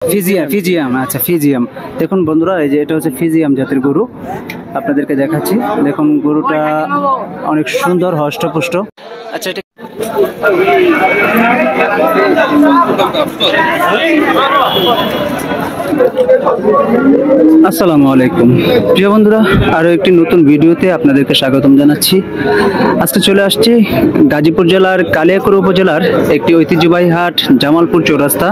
ফিজিয়াম ফিজিয়াম আচ্ছা ফিজিয়াম। দেখুন বন্ধুরা, এই যে এটা হচ্ছে ফিজিয়াম জাতের গরু, আপনাদেরকে দেখাচ্ছি। দেখুন গরুটা অনেক সুন্দর, হষ্টপুষ্ট। আচ্ছা এটা আসসালামু আলাইকুম প্রিয় বন্ধুরা, আরো একটি নতুন ভিডিওতে আপনাদেরকে স্বাগতম জানাচ্ছি। আজকে চলে আসছি গাজীপুর জেলার কালিয়াকৈর উপজেলার একটি ঐতিহ্যবাহী হাট, জামালপুর চৌরাস্তা।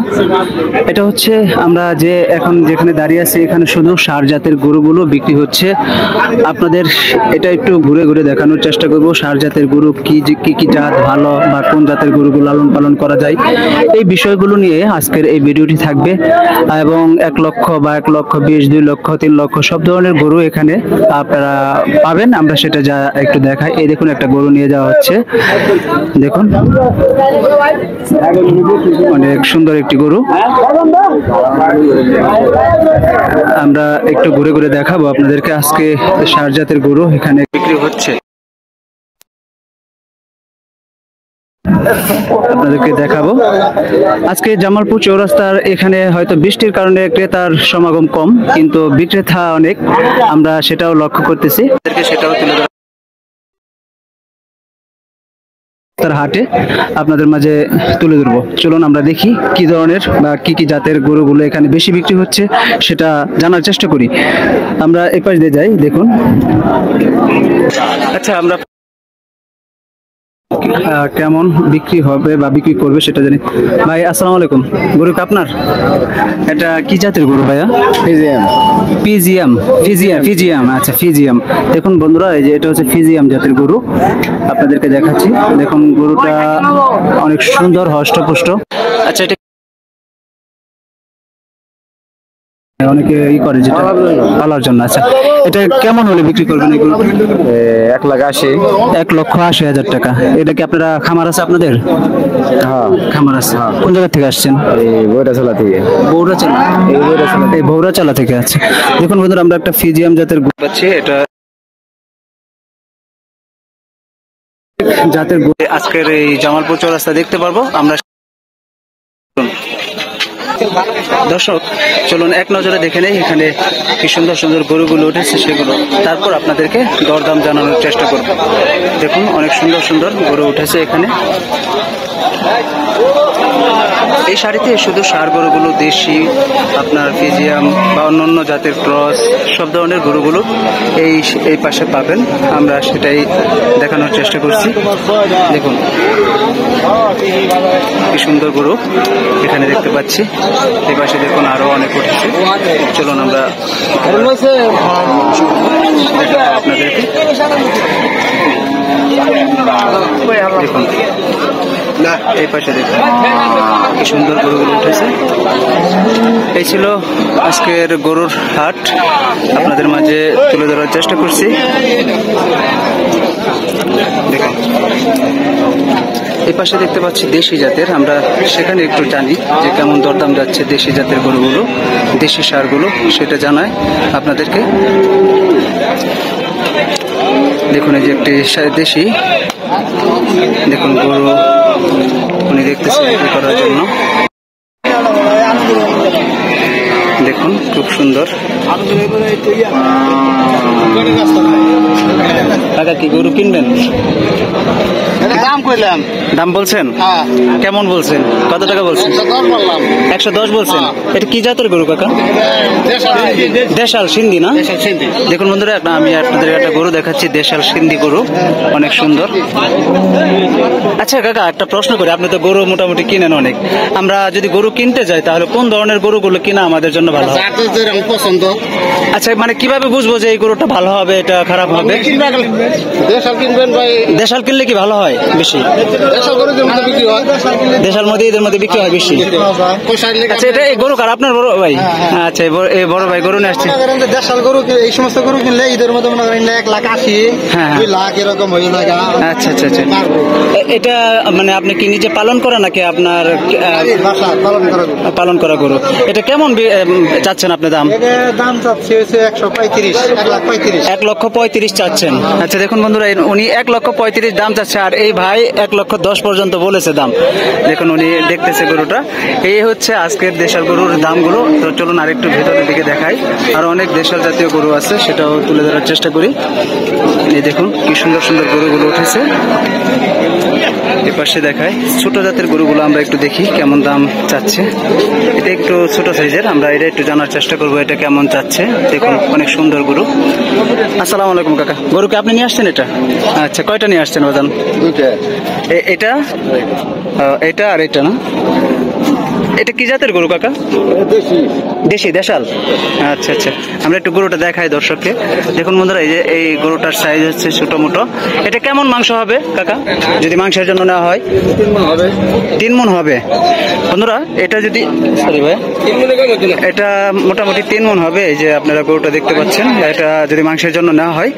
এটা হচ্ছে আমরা যে এখন যেখানে দাঁড়িয়ে আছি, এখানে শুধু ষাঁড় জাতের গরুগুলো বিক্রি হচ্ছে। আপনাদের এটা একটু ঘুরে ঘুরে দেখানোর চেষ্টা করব, ষাঁড় জাতের গরু কি জাত ভালো বা কোন জাতের গরুগুলো লালন পালন করা যায়, এই বিষয়গুলো নিয়ে আজকের এই ভিডিওটি থাকবে। এবং 1 লক্ষ বা 1,20,000, 2 লক্ষ, 3 লক্ষ সব ধরনের গরু এখানে আপনারা পাবেন। আমরা সেটা যা একটু দেখাই। এই দেখুন একটা গরু নিয়ে যাওয়া হচ্ছে, দেখুন অনেক সুন্দর একটি গরু। আমরা একটু ঘুরে ঘুরে দেখাবো আপনাদেরকে আজকে ষাঁড় জাতের গরু এখানে বিক্রি হচ্ছে, আপনাদেরকে দেখাবো। আজকে জামালপুর চৌরাস্তার এখানে হয়তো বৃষ্টির কারণে ক্রেতার সমাগম কম, কিন্তু বিক্রেতা অনেক, আমরা সেটাও লক্ষ্য করতেছি, সেটাও তুলে ধরা তার হাটে আপনাদের মাঝে তুলে ধরবো। চলুন আমরা দেখি কি ধরনের বা কি জাতের গরুগুলো এখানে বেশি বিক্রি হচ্ছে সেটা জানার চেষ্টা করি। আমরা এই পাশ দিয়ে যাই, দেখুন। আচ্ছা আমরা কেমন বিক্রি হবে বা বিক্রি করবে সেটা জানি। ভাই আসসালামু আলাইকুম, গরু আপনার এটা কি জাতের গরু ভাইয়া? ফিজিয়াম ফিজিয়াম ফিজিয়াম ফিজিয়াম আচ্ছা ফিজিয়াম। দেখুন বন্ধুরা, এই যে এটা হচ্ছে ফিজিয়াম জাতের গরু, আপনাদেরকে দেখাচ্ছি। দেখুন গরুটা অনেক সুন্দর, হষ্টপুষ্ট। আচ্ছা এটা অনেকে ই করে যেটা পালার জন্য। আচ্ছা এটা কেমন হলে বিক্রি করবেন এগুলো? 1,80,000। 1,80,000 টাকা। এটা কি আপনারা খামার আছে আপনাদের? হ্যাঁ খামার আছে। কোন জায়গা থেকে আসছেন? এই বৈরাছলা থেকে। বৌরাচালা। এই বৌরাচালা থেকে আছে। দেখুন বন্ধুরা, আমরা একটা ফিজিয়াম জাতের গরু পাচ্ছি। এটা জাতের গরু আজকের এই জামালপুর চৌরাস্তা দেখতে পারবো আমরা। দর্শক চলুন এক নজরে দেখে নেই এখানে কি সুন্দর সুন্দর গরুগুলো উঠেছে সেগুলো, তারপর আপনাদেরকে দরদাম জানানোর চেষ্টা করব। দেখুন অনেক সুন্দর সুন্দর গরু উঠেছে এখানে। এই শাড়িতে শুধু ষাঁড় গরুগুলো, দেশি আপনার ফিজিয়াম বা অন্যান্য জাতের ক্রস সব ধরনের গরুগুলো এই পাশে পাবেন। আমরা সেটাই দেখানোর চেষ্টা করছি। দেখুন কি সুন্দর গরু এখানে দেখতে পাচ্ছি। এই পাশে দেখুন আরো অনেক উঠেছে। চলুন আমরা আপনাদেরকে দেখুন এই পাশে দেখুন কি সুন্দর গরুগুলো উঠেছে। এই ছিল আজকের গরুর হাট, আপনাদের মাঝে তুলে ধরার চেষ্টা করছি। দেখুন এই পাশে দেখতে পাচ্ছি দেশি জাতের, আমরা সেখানে একটু জানি যে কেমন দরদাম যাচ্ছে দেশি জাতের গরুগুলো, দেশি ষাঁড়গুলো, সেটা জানায় আপনাদেরকে। দেখুন এই যে একটি দেশি, দেখুন গরু উনি দেখতেছে বিক্রি করার জন্য। দেখুন খুব সুন্দর। কাকা কি গরু কিনবেন? দাম কইলাম। দাম বলছেন? কেমন বলছেন? কত টাকা বলছেন? 110 বলছেন। এটা কি জাতের গরু কাকা? দেশাল সিন্ধি না? দেখুন বন্ধুরা, আমি আপনাদের একটা গরু দেখাচ্ছি, দেশাল সিন্ধি গরু, অনেক সুন্দর। আচ্ছা কাকা একটা প্রশ্ন করি, আপনি তো গরু মোটামুটি কিনেন অনেক, আমরা যদি গরু কিনতে যাই তাহলে কোন ধরনের গরুগুলো কিনা আমাদের জন্য ভালো হবে? পছন্দ। আচ্ছা মানে কিভাবে বুঝবো যে এই গরুটা ভালো হবে, এটা খারাপ হবে? দেশাল কিনবেন ভাই। দেশাল কিনলে কি ভালো হয় বেশি? দেশাল গরু যেমন বিক্রি হয়, দেশাল মধ্যে এদের মধ্যে বিক্রি হয় বেশি। আচ্ছা এটা এই গরু কার? আপনার বড় ভাই? আচ্ছা এই বড় ভাই গরু নিয়ে আসছে। দেশাল গরু এই সমস্ত গরু কিনলে ঈদের মধ্যে মনে করেন 1,80,000, 2 লাখ এরকম হয়ে যায়। আচ্ছা আচ্ছা আচ্ছা। এটা মানে আপনি কি নিজে পালন করেন নাকি আপনার পালন করা গরু? এটা কেমন চাচ্ছেন আপনি দাম? দাম চাচ্ছি হচ্ছে 135, 1,35,000 চাচ্ছেন। আচ্ছা দেখুন বন্ধুরা, উনি 1,35,000 দাম চাচ্ছে, আর এই ভাই 1,10,000 পর্যন্ত বলেছে দাম। দেখুন উনি দেখতেছে গরুটা। এই হচ্ছে আজকের দেশাল গরুর দামগুলো। তো চলুন আরেকটু ভেতরের দিকে দেখাই, আর অনেক দেশাল জাতীয় গরু আছে, সেটাও তুলে ধরার চেষ্টা করি। এই দেখুন কি সুন্দর সুন্দর গরুগুলো উঠেছে। এ পাশে দেখায় ছোট জাতের গরুগুলো, আমরা একটু দেখি কেমন দাম চাচ্ছে। এটা একটু ছোট সাইজের, আমরা এটা একটু জানার চেষ্টা করবো এটা কেমন চাচ্ছে। দেখুন অনেক সুন্দর গরু। আসসালামু আলাইকুম কাকা, গরুকে আপনি নিয়ে আসছেন এটা? আচ্ছা, কয়টা নিয়ে আসছেন বাজান? এটা এটা আর এটা না? এটা কি জাতের গরু কাকা? দেশি দেশাল। আচ্ছা আচ্ছা, আমরা একটু গরুটা দেখাই দর্শককে। দেখুন বন্ধুরা, এই যে এই গরুটার সাইজ হচ্ছে ছোট মোটো। এটা কেমন মাংস হবে কাকা যদি মাংসের জন্য নেওয়া হয়? 3 মণ হবে বন্ধুরা। এটা যদি সরি ভাই, এটা মোটামুটি 3 মণ হবে। এই যে আপনারা গরুটা দেখতে পাচ্ছেন, এটা যদি মাংসের জন্য নেওয়া হয়।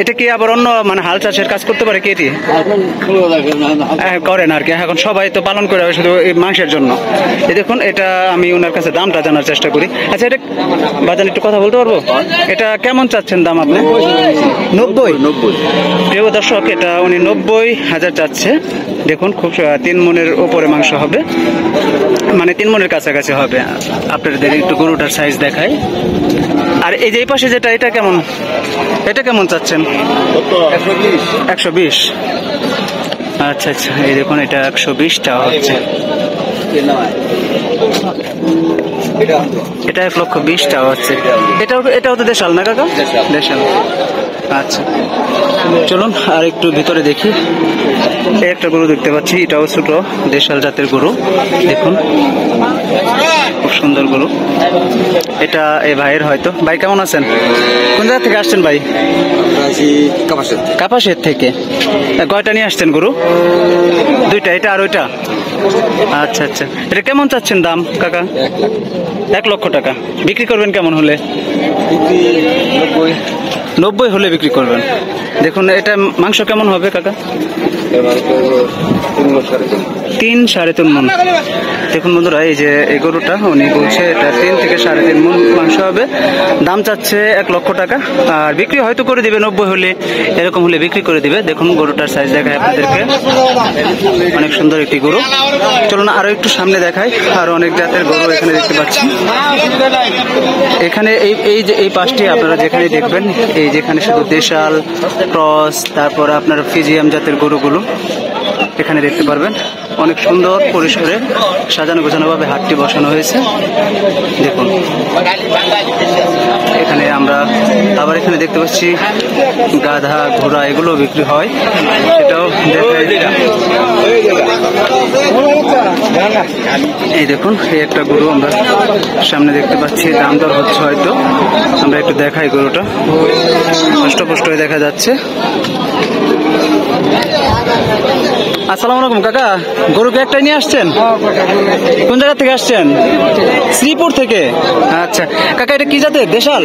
এটা কি আবার অন্য মানে হাল চাষের কাজ করতে পারে কি এটি? করেন আর কি, এখন সবাই তো পালন করে শুধু এই মাংসের জন্য। এই দেখুন, এটা আমি ওনার কাছে দামটা জানার চেষ্টা করি। আচ্ছা, এটা বাজান একটু কথা বলতে পারবো? এটা কেমন চাচ্ছেন দাম আপনি? 90। প্রিয় দর্শক, এটা উনি 90,000 চাচ্ছে। দেখুন খুব 3 মণের উপরে মাংস হবে, মানে 3 মণের কাছাকাছি হবে। আপনাদের একটু গরুটার সাইজ দেখাই। আর এই যে এই পাশে যেটা, এটা কেমন, এটা কেমন চাচ্ছেন? 120। আচ্ছা আচ্ছা, এই দেখুন এটা 120 টাকা হচ্ছে। এটা 1,20,000 টাকা হচ্ছে। এটাও তো দেশাল না কাকা? দেশাল। আচ্ছা, চলুন আর একটু ভিতরে দেখি। একটা গরু দেখতে পাচ্ছি, এটাও ছোট দেশাল জাতের গরু। দেখুন খুব সুন্দর গরু। এটা এই ভাইয়ের হয়তো। ভাই কেমন আছেন? কোন জায়গা থেকে আসছেন ভাই? কাপাসের থেকে। কয়টা নিয়ে আসছেন গরু? 2টা, এটা আর ওইটা? আচ্ছা আচ্ছা, এটা কেমন চাচ্ছেন দাম কাকা? 1,00,000 টাকা। বিক্রি করবেন কেমন হলে? 90 হলে বিক্রি করবেন। দেখুন এটা মাংস কেমন হবে কাকা? 3-3.5 মণ। দেখুন বন্ধুরা, এই যে এই গরুটা উনি বলছে এটা 3 থেকে 3.5 মণ মাংস হবে। দাম চাচ্ছে 1,00,000 টাকা, আর বিক্রি হয়তো করে দিবে 90 হলে, এরকম হলে বিক্রি করে দিবে। দেখুন গরুটার সাইজ দেখায় আপনাদেরকে, অনেক সুন্দর একটি গরু। চলুন আরো একটু সামনে দেখাই, আরো অনেক জাতের গরু এখানে দেখতে পাচ্ছি। এখানে এই যে এই পাশটি আপনারা যেখানে দেখবেন, এই যেখানে শুধু দেশাল, ক্রস, তারপর আপনার ফিজিয়াম জাতের গরুগুলো এখানে দেখতে পারবেন। অনেক সুন্দর পরিসরে সাজানো গোছানো ভাবে হাটটি বসানো হয়েছে। দেখুন এখানে আমরা আবার এখানে দেখতে পাচ্ছি গাধা, ঘোড়া, এগুলো বিক্রি হয়, সেটাও এই দেখুন এই একটা গরু আমরা সামনে দেখতে পাচ্ছি। দাম দর হচ্ছে হয়তো, আমরা একটু দেখাই। গরুটা স্পষ্ট হয়ে দেখা যাচ্ছে। আসসালামু আলাইকুম কাকা, গরুকে একটাই নিয়ে আসছেন? কোন জায়গা থেকে আসছেন? শ্রীপুর থেকে। আচ্ছা কাকা, এটা কি জাতের? দেশাল?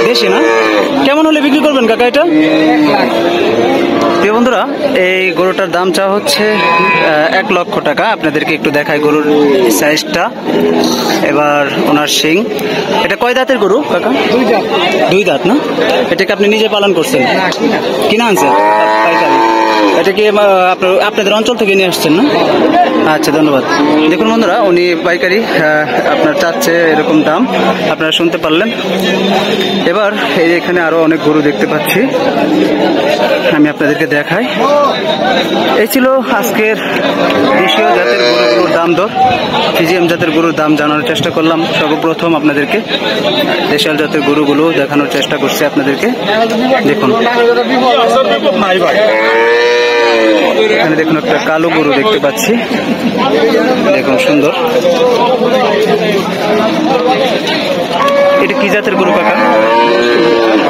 দেশি না? কেমন হলে বিক্রি করবেন কাকা এটা? প্রিয় বন্ধুরা, এই গরুটার দাম চাওয়া হচ্ছে 1,00,000 টাকা। আপনাদেরকে একটু দেখাই গরুর সাইজটা। এবার ওনার শিং। এটা কয় দাঁতের গরু কাকা? 2 দাঁত না? এটাকে আপনি নিজে পালন করছেন? কিনা আনছেন? এটা কি আপনাদের অঞ্চল থেকে নিয়ে আসছেন না? আচ্ছা, ধন্যবাদ। দেখুন বন্ধুরা, উনি পাইকারি আপনার চাচ্ছে এরকম দাম, আপনারা শুনতে পারলেন। এবার এই এখানে আরো অনেক গরু দেখতে পাচ্ছি, আমি আপনাদেরকে দেখাই। এই ছিল আজকের দেশীয় জাতের গরুগুলোর দাম দর, ফিজিয়াম জাতের গরুর দাম জানানোর চেষ্টা করলাম। সর্বপ্রথম আপনাদেরকে দেশাল জাতের গরুগুলো দেখানোর চেষ্টা করছি আপনাদেরকে। দেখুন এখানে দেখুন একটা কালো গরু দেখতে পাচ্ছি, দেখুন সুন্দর। এটা কি জাতের গরু কাকা?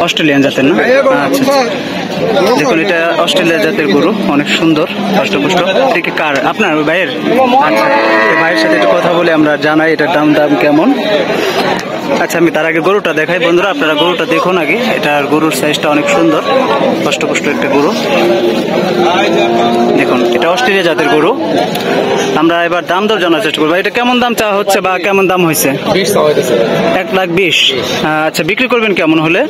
অস্ট্রেলিয়ান জাতের না? আচ্ছা, দেখুন এটা অস্ট্রেলিয়া জাতের গরু, অনেক সুন্দর, হষ্টপুষ্ট। এটা কি কার? আপনার ভাইয়ের? আচ্ছা, ভাইয়ের সাথে একটু কথা বলে আমরা জানাই এটার দাম কেমন। আচ্ছা, আমি তার আগে গরুটা দেখাই বন্ধুরা, আপনারা গরুটা দেখুন আগে। এটার গরুর সাইজটা অনেক সুন্দর, কষ্টপুষ্ট একটা গরু। দেখুন, এটা অস্ট্রেলিয়া জাতের গরু। আমরা এবার দাম দর জানার চেষ্টা করবো। এটা কেমন দাম চাওয়া হচ্ছে বা কেমন দাম হয়েছে? 1,20,000। আচ্ছা, বিক্রি করবেন কেমন হলে?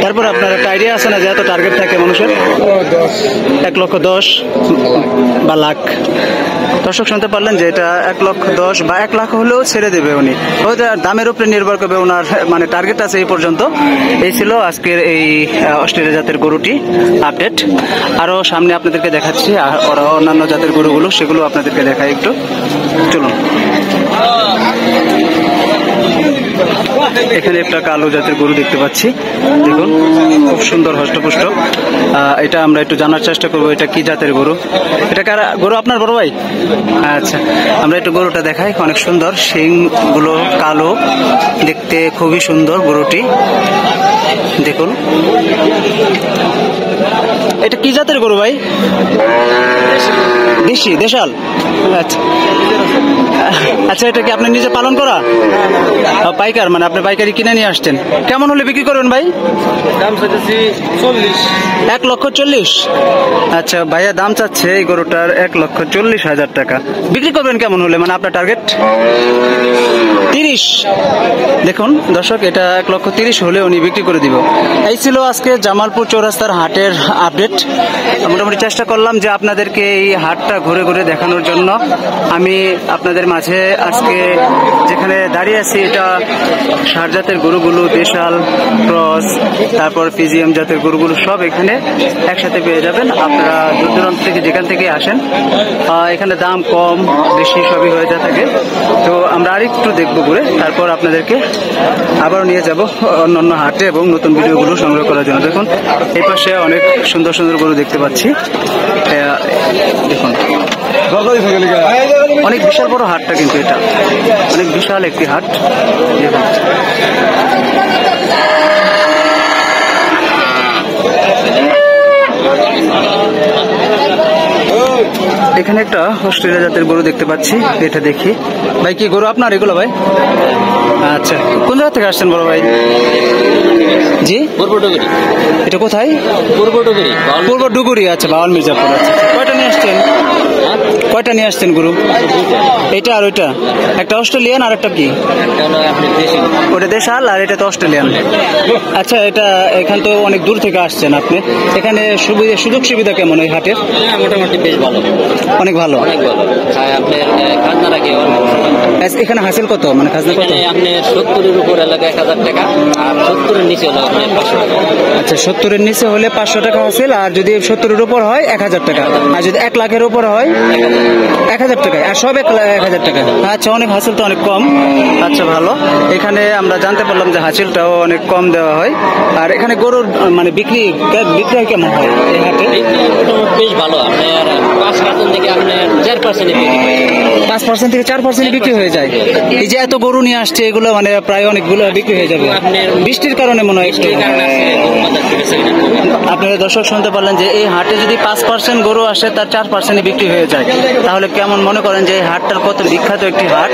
তারপর আপনার একটা আইডিয়া আছে না যে এত টার্গেট থাকে মানুষের? 1,10,000 বা লাখ। দর্শক শুনতে পারলেন যে এটা 1,10,000 বা 1,00,000 হলেও ছেড়ে দেবে উনি। ওইটা দামের উপরে নির্ভর করবে, ওনার মানে টার্গেট আছে এই পর্যন্ত। এই ছিল আজকের এই অস্ট্রেলিয়া জাতের গরুটি আপডেট। আরও সামনে আপনাদেরকে দেখাচ্ছি আর অন্যান্য জাতের গরুগুলো, সেগুলো আপনাদেরকে দেখাই একটু। চলুন। এখানে একটা কালো জাতের গরু দেখতে পাচ্ছি, দেখুন খুব সুন্দর হষ্টপুষ্ট। এটা আমরা একটু জানার চেষ্টা করবো এটা কি জাতের গরু। এটা কারা গরু? আপনার বড় ভাই? আচ্ছা, আমরা একটু গরুটা দেখাই। অনেক সুন্দর, শিং গুলো কালো, দেখতে খুবই সুন্দর গরুটি। দেখুন, এটা কি জাতের গরু ভাই? দেশি, দেশাল। আচ্ছা আচ্ছা, এটা কি আপনি নিজে পালন করা? পাইকার, মানে আপনি পাইকারি কিনে নিয়ে আসছেন। কেমন হলে বিক্রি করবেন ভাই? দাম চাইতেছি 40। 1,40,000। আচ্ছা, ভাইয়া দাম চাচ্ছে এই গরুটার 1,40,000 টাকা। বিক্রি করবেন কেমন হলে, মানে আপনার টার্গেট? 30। দেখুন দর্শক, এটা 1,30,000 হলে উনি বিক্রি করে দিব। এই ছিল আজকে জামালপুর চৌরাস্তার হাটের আপডেট। মোটামুটি চেষ্টা করলাম যে আপনাদেরকে এই হাটটা ঘুরে ঘুরে দেখানোর জন্য। আমি আপনাদের মাঝে আজকে যেখানে দাঁড়িয়ে আছি, এটা ষাঁড় জাতের গরুগুলো, দেশাল, ক্রস, তারপর ফিজিয়াম জাতের গরুগুলো সব এখানে একসাথে পেয়ে যাবেন। আপনারা দূর দূরান্ত থেকে যেখান থেকে আসেন, এখানে দাম কম বেশি সবই হয়ে যা থাকে। তো আমরা আরেকটু দেখবো ঘুরে, তারপর আপনাদেরকে আবারও নিয়ে যাব অন্যান্য হাটে এবং নতুন ভিডিওগুলো সংগ্রহ করার জন্য। দেখুন, এই পাশে অনেক সুন্দর সুন্দর গরু দেখতে পাচ্ছি। দেখুন, অনেক বিশাল বড় হাটটা, কিন্তু এটা অনেক বিশাল একটি হাট। দেখুন, এখানে একটা অস্ট্রেলিয়া জাতের গরু দেখতে পাচ্ছি, এটা দেখি। ভাই, কি গরু আপনার এগুলো ভাই? আচ্ছা, কোন জায়গা থেকে আসছেন বড় ভাই? জি, পূর্ব ডুগুরি। এটা কোথায়? পূর্ব ডুগুরি। পূর্ব ডুগুরি। আচ্ছা, বাওয়াল মির্জাপুর। আচ্ছা, কয়টা নিয়ে আসছেন? কয়টা নিয়ে আসছেন গরু? এটা আর ওইটা, একটা অস্ট্রেলিয়ান আর একটা কি? ওটা দেশাল আর এটা তো অস্ট্রেলিয়ান। আচ্ছা, এটা এখান তো অনেক দূর থেকে আসছেন আপনি। এখানে সুযোগ সুবিধা কেমন এই হাটের? মোটামুটি বেশ ভালো, অনেক ভালো। অনেক ভালো। আপনার খাজনা রাখে এখানে হাসিল কত, মানে খাজনা কত? আপনার 70-এর উপর এলাকা 1,000 টাকা, আর 70-এর নিচে হলো আপনার 500 টাকা। আচ্ছা, 70-এর নিচে হলে 500 টাকা হাসিল, আর যদি 70-এর উপর হয় 1,000 টাকা, আর যদি 1,00,000-এর উপর হয় 1,000 টাকায়, আর সব 1,000 টাকা। আচ্ছা, অনেক হাসিল তো অনেক কম। আচ্ছা, ভালো। এখানে আমরা জানতে পারলাম যে হাসিলটাও অনেক কম দেওয়া হয়। আর এখানে গরুর মানে বিক্রি কেমন হয় এই হাটে? বেশ ভালো। আপনার 5% থেকে আপনার 4% 5% থেকে 4% বিক্রি হয়ে যায়। এই যে এত গরু নিয়ে আসছে, এগুলো মানে প্রায় অনেকগুলো বিক্রি হয়ে যাবে বৃষ্টির কারণে মনে হয়। আপনারা দর্শক শুনতে পারলেন যে এই হাটে যদি 5% গরু আসে, তার 4% বিক্রি হয়ে যায়। তাহলে কেমন মনে করেন যে এই হাটটার কত বিখ্যাত একটি হাট,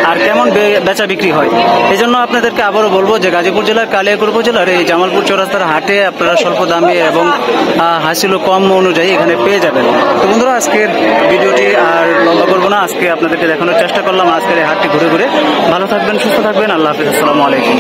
আর কেমন বেচা বিক্রি হয়। এই জন্য আপনাদেরকে আবারও বলবো যে গাজীপুর জেলার কালিয়াকৈর উপজেলার এই জামালপুর চৌরাস্তার হাটে আপনারা স্বল্প দামে এবং হাসিলও কম অনুযায়ী এখানে পেয়ে যাবেন। তো বন্ধুরা, আজকের ভিডিওটি আর লম্বা করবো না। আজকে আপনাদেরকে দেখানোর চেষ্টা করলাম আজকের এই হাটটি ঘুরে ঘুরে। ভালো থাকবেন, সুস্থ থাকবেন। আল্লাহ হাফিজ। আসসালামু আলাইকুম।